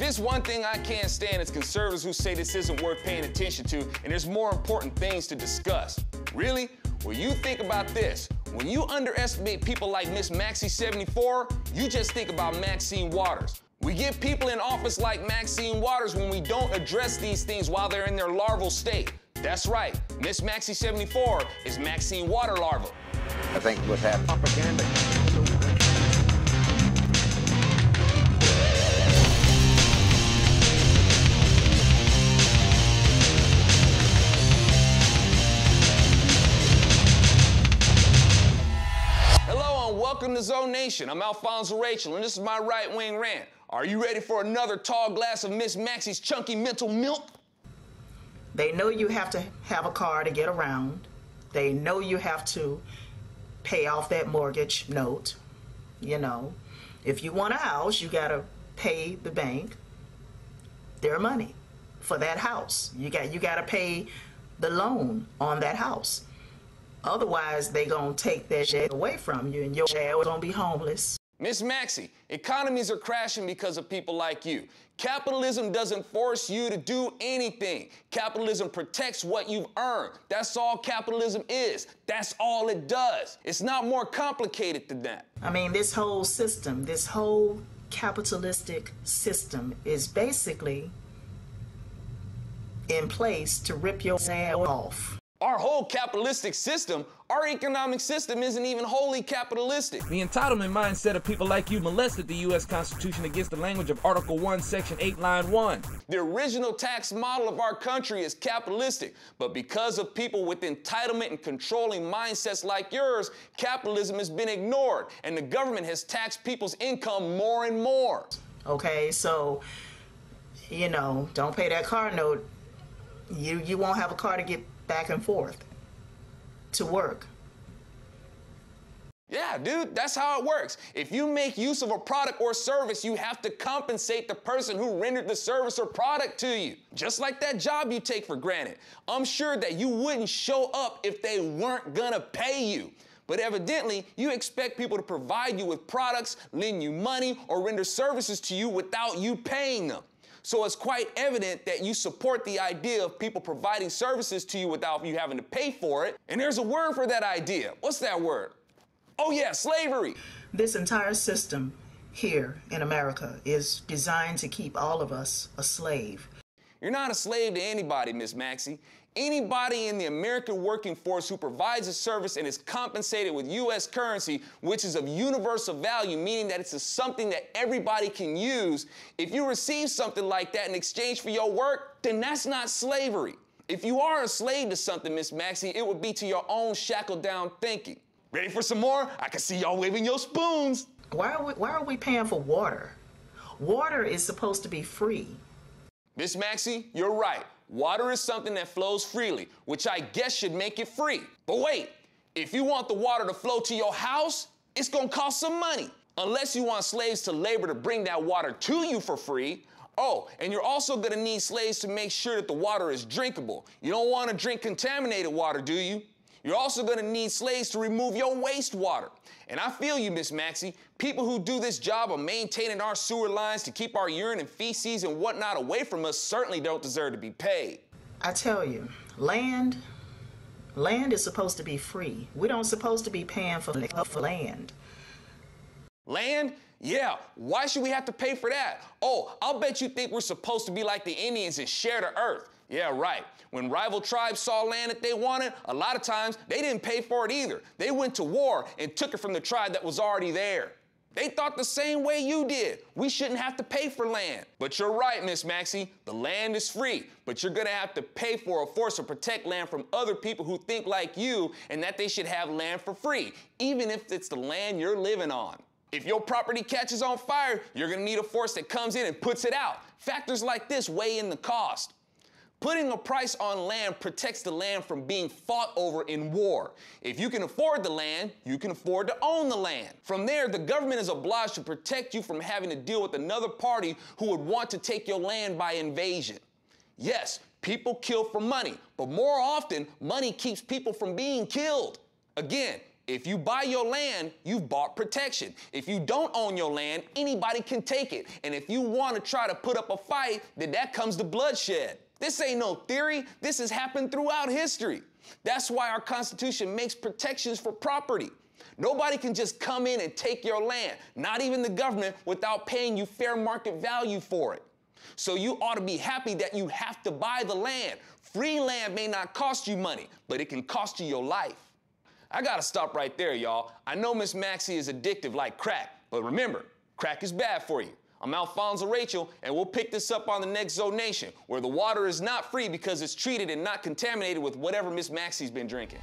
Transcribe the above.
it's one thing I can't stand, it's conservatives who say this isn't worth paying attention to and there's more important things to discuss. Really? Well, you think about this. When you underestimate people like Miss Maxy 74, you just think about Maxine Waters. We get people in office like Maxine Waters when we don't address these things while they're in their larval state. That's right, Miss Maxy 74 is Maxine Water-larvae. I think what's happening. Propaganda. Welcome to Zone Nation. I'm Alfonso Rachel, and this is my right-wing rant. Are you ready for another tall glass of Miss Maxy's chunky mental milk? They know you have to have a car to get around. They know you have to pay off that mortgage note. You know, if you want a house, you got to pay the bank their money for that house. You got to pay the loan on that house. Otherwise, they gonna take that shit away from you and your ass gonna be homeless. Miss Maxy, economies are crashing because of people like you. Capitalism doesn't force you to do anything. Capitalism protects what you've earned. That's all capitalism is. That's all it does. It's not more complicated than that. I mean, this whole system, this whole capitalistic system is basically in place to rip your ass off. Our whole capitalistic system, our economic system isn't even wholly capitalistic. The entitlement mindset of people like you molested the U.S. Constitution against the language of Article 1, Section 8, Line 1. The original tax model of our country is capitalistic, but because of people with entitlement and controlling mindsets like yours, capitalism has been ignored, and the government has taxed people's income more and more. Okay, so, you know, don't pay that car note. You won't have a car to get back and forth to work. Yeah, dude, that's how it works. If you make use of a product or service, you have to compensate the person who rendered the service or product to you. Just like that job you take for granted. I'm sure that you wouldn't show up if they weren't gonna pay you. But evidently, you expect people to provide you with products, lend you money, or render services to you without you paying them. So it's quite evident that you support the idea of people providing services to you without you having to pay for it. And there's a word for that idea. What's that word? Oh yeah, slavery. This entire system here in America is designed to keep all of us a slave. You're not a slave to anybody, Miss Maxy. Anybody in the American working force who provides a service and is compensated with U.S. currency, which is of universal value, meaning that it's something that everybody can use, if you receive something like that in exchange for your work, then that's not slavery. If you are a slave to something, Miss Maxy, it would be to your own shackled down thinking. Ready for some more? I can see y'all waving your spoons. Why are we paying for water? Water is supposed to be free. Miss Maxy, you're right. Water is something that flows freely, which I guess should make it free. But wait, if you want the water to flow to your house, it's gonna cost some money. Unless you want slaves to labor to bring that water to you for free. Oh, and you're also gonna need slaves to make sure that the water is drinkable. You don't wanna drink contaminated water, do you? You're also gonna need slaves to remove your wastewater. And I feel you, Miss Maxy. People who do this job of maintaining our sewer lines to keep our urine and feces and whatnot away from us certainly don't deserve to be paid. I tell you, land is supposed to be free. We don't supposed to be paying for land. Land? Yeah, why should we have to pay for that? Oh, I'll bet you think we're supposed to be like the Indians and share the earth. Yeah, right. When rival tribes saw land that they wanted, a lot of times they didn't pay for it either. They went to war and took it from the tribe that was already there. They thought the same way you did. We shouldn't have to pay for land. But you're right, Miss Maxy. The land is free, but you're gonna have to pay for or force or protect land from other people who think like you and that they should have land for free, even if it's the land you're living on. If your property catches on fire, you're gonna need a force that comes in and puts it out. Factors like this weigh in the cost. Putting a price on land protects the land from being fought over in war. If you can afford the land, you can afford to own the land. From there, the government is obliged to protect you from having to deal with another party who would want to take your land by invasion. Yes, people kill for money, but more often, money keeps people from being killed. Again, If you buy your land, you've bought protection. If you don't own your land, anybody can take it. And if you want to try to put up a fight, then that comes to bloodshed. This ain't no theory. This has happened throughout history. That's why our Constitution makes protections for property. Nobody can just come in and take your land, not even the government, without paying you fair market value for it. So you ought to be happy that you have to buy the land. Free land may not cost you money, but it can cost you your life. I gotta stop right there, y'all. I know Miss Maxy is addictive like crack, but remember, crack is bad for you. I'm Alfonso Rachel, and we'll pick this up on the next Zonation, where the water is not free because it's treated and not contaminated with whatever Miss Maxy's been drinking.